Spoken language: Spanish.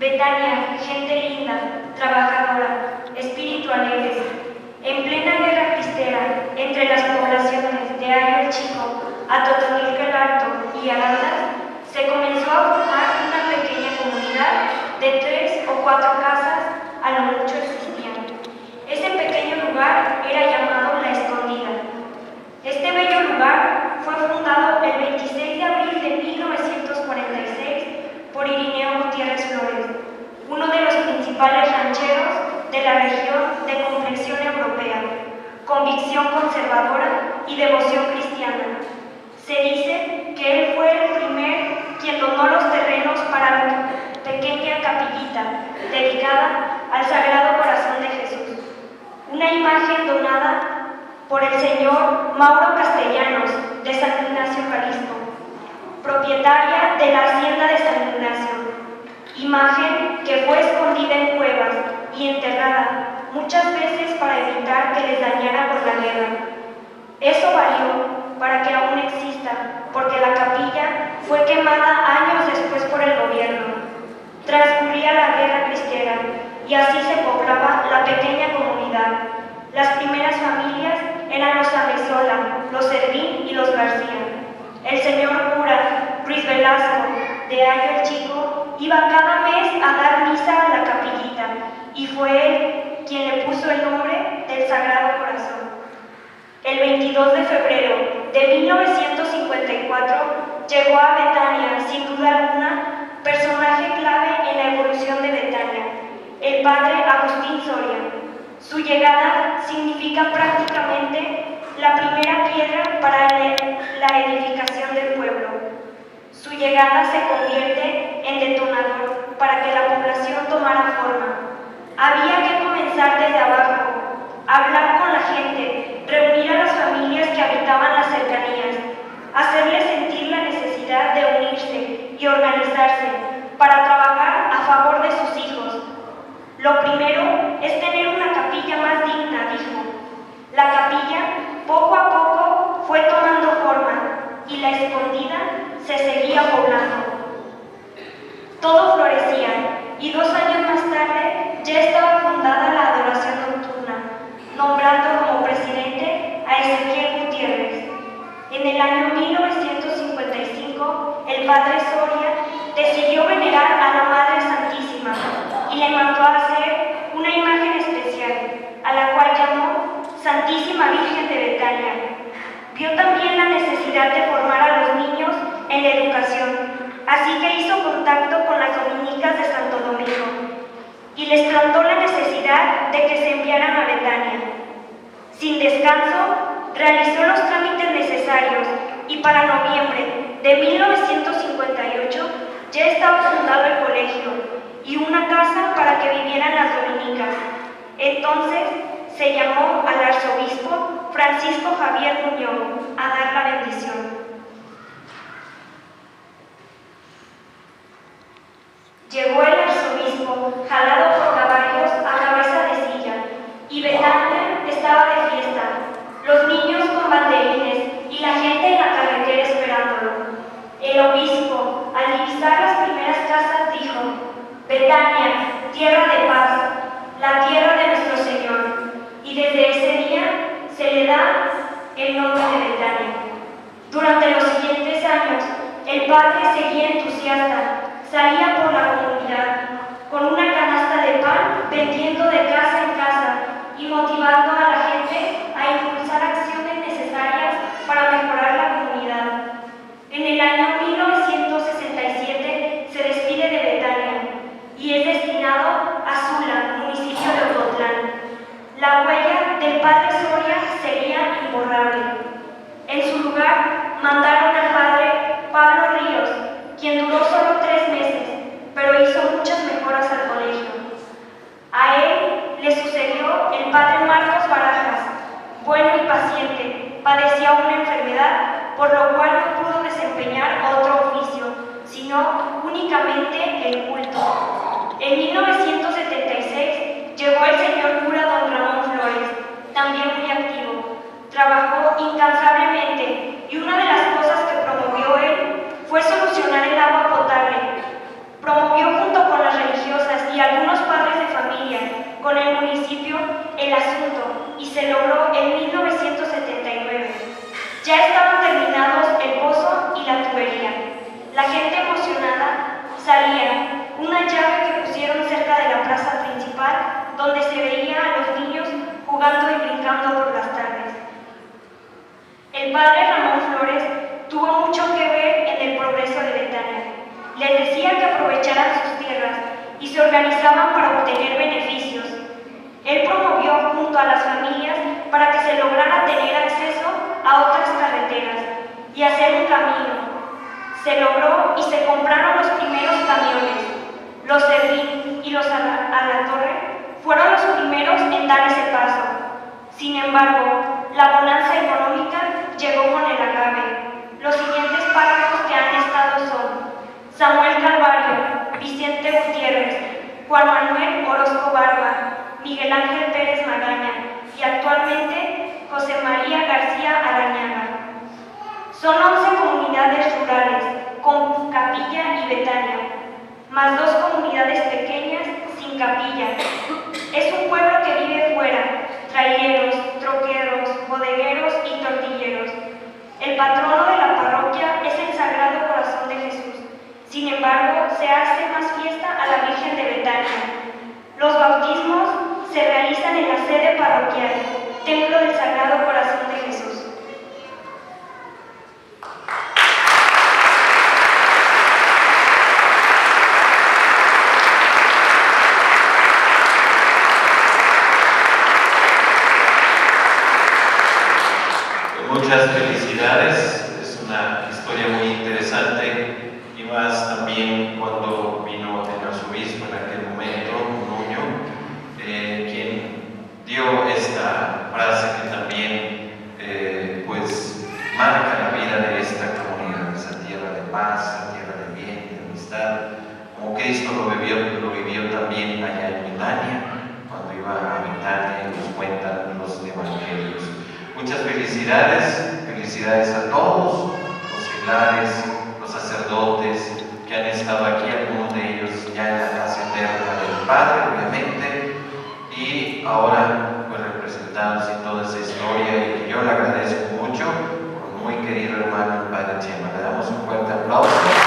Betania, gente linda, trabajadora, espíritu alegre. En plena guerra cristera, entre las poblaciones de Ayo el Chico, Atotonilco el Alto y Arandas, se comenzó a formar una pequeña comunidad de 3 o 4 casas, a lo mucho existían. Ese pequeño lugar era llamado La Escondida. Este bello lugar fue fundado el 26 de abril de 1946 por Irineo Gutiérrez Flores, uno de los principales rancheros de la región de complexión europea, convicción conservadora y devoción cristiana. Se dice que él fue el primer quien donó los terrenos para la pequeña capillita dedicada al Sagrado Corazón de Jesús, una imagen donada por el señor Mauro Castellanos de San Ignacio, Jalisco, propietaria de la hacienda de San Ignacio, imagen que fue escondida en cuevas y enterrada muchas veces para evitar que les dañara por la guerra. Eso valió para que aún exista, porque la capilla fue quemada años después por el gobierno. Transcurría la guerra cristera y así se poblaba la pequeña comunidad. Las primeras familias eran los Amezola, los Servín y los García. El señor cura Ruiz Velasco de Ayo el Chico iba cada mes a dar misa a la capillita y fue él quien le puso el nombre del Sagrado Corazón. El 22 de febrero de 1954 llegó a Betania, sin duda alguna, personaje clave en la evolución de Betania, el padre Agustín Soria. Su llegada significa prácticamente la primera piedra para la edificación del pueblo. Su llegada se convierte en detonador para que la población tomara forma. Había que comenzar desde abajo, hablar con la gente, reunir a las familias que habitaban las cercanías, hacerles sentir la necesidad de unirse y organizarse para trabajar a favor de sus hijos. Lo primero es tener una capilla más digna, dijo. La capilla, poco a poco, fue tomando forma y la Escondida se seguía poblando. Todo florecía y 2 años más tarde ya estaba fundada la adoración nocturna, nombrando como presidente a Ezequiel Gutiérrez. En el año 1955, el padre Soria decidió venerar a la Madre Santísima y le mandó a hacer una imagen especial, a la cual llamó Santísima Virgen de Betania. Vio también la necesidad de formar a los niños en la educación, así que hizo contacto con las dominicas de Santo Domingo y les plantó la necesidad de que se enviaran a Betania. Sin descanso, realizó los trámites necesarios y para noviembre de 1958 ya estaba fundado el colegio y una casa para que vivieran las dominicas. Entonces se llamó al arzobispo Francisco Javier Muñoz a dar la bendición. Llegó el arzobispo, jalado por caballos a cabeza de silla, y Betania estaba de fiesta, los niños con banderines y la gente en la carretera esperándolo. El obispo, al divisar las primeras casas, dijo: Betania, tierra de paz, la tierra de nuestro Señor. Y desde ese día se le da el nombre de Betania. Durante los siguientes años, el padre seguía entusiasta, salía por la comunidad con una canasta de pan vendiendo de casa en casa y motivaba donde se veía a los niños jugando y brincando por las tardes. El padre Ramón Flores tuvo mucho que ver en el progreso de Betania. Les decía que aprovecharan sus tierras y se organizaban para obtener beneficios. Él promovió junto a las familias para que se lograra tener acceso a otras carreteras y hacer un camino. Se logró y se compraron los primeros camiones. Los Servín y los a la Torre fueron los primeros en dar ese paso. Sin embargo, la bonanza económica llegó con el agave. Los siguientes párrafos que han estado son Samuel Calvario, Vicente Gutiérrez, Juan Manuel Orozco Barba, Miguel Ángel Pérez Magaña y actualmente José María García Arañaga. Son 11 comunidades rurales con capilla y Betania, más 2 comunidades pequeñas sin capilla. Es un pueblo que vive fuera, traileros, troqueros, bodegueros y tortilleros. El patrono de la parroquia es el Sagrado Corazón de Jesús. Sin embargo, se hace más fiesta a la Virgen de Betania. Los bautismos se realizan en la sede parroquial, Templo del Sagrado Corazón de Jesús. Muchas felicidades, es una historia muy interesante y más también cuando vino el arzobispo en aquel momento, Nuño, quien dio esta frase que también pues marca la vida de esta comunidad, esa tierra de paz, esa tierra de bien, de amistad, como Cristo lo vivió también allá en Betania, cuando iba a Betania y nos cuentan los evangelios. Muchas felicidades, felicidades a todos los seglares, los sacerdotes que han estado aquí, algunos de ellos ya en la casa eterna del Padre, obviamente, y ahora pues representándose en toda esa historia, y que yo le agradezco mucho, con muy querido hermano el Padre Chema. Le damos un fuerte aplauso.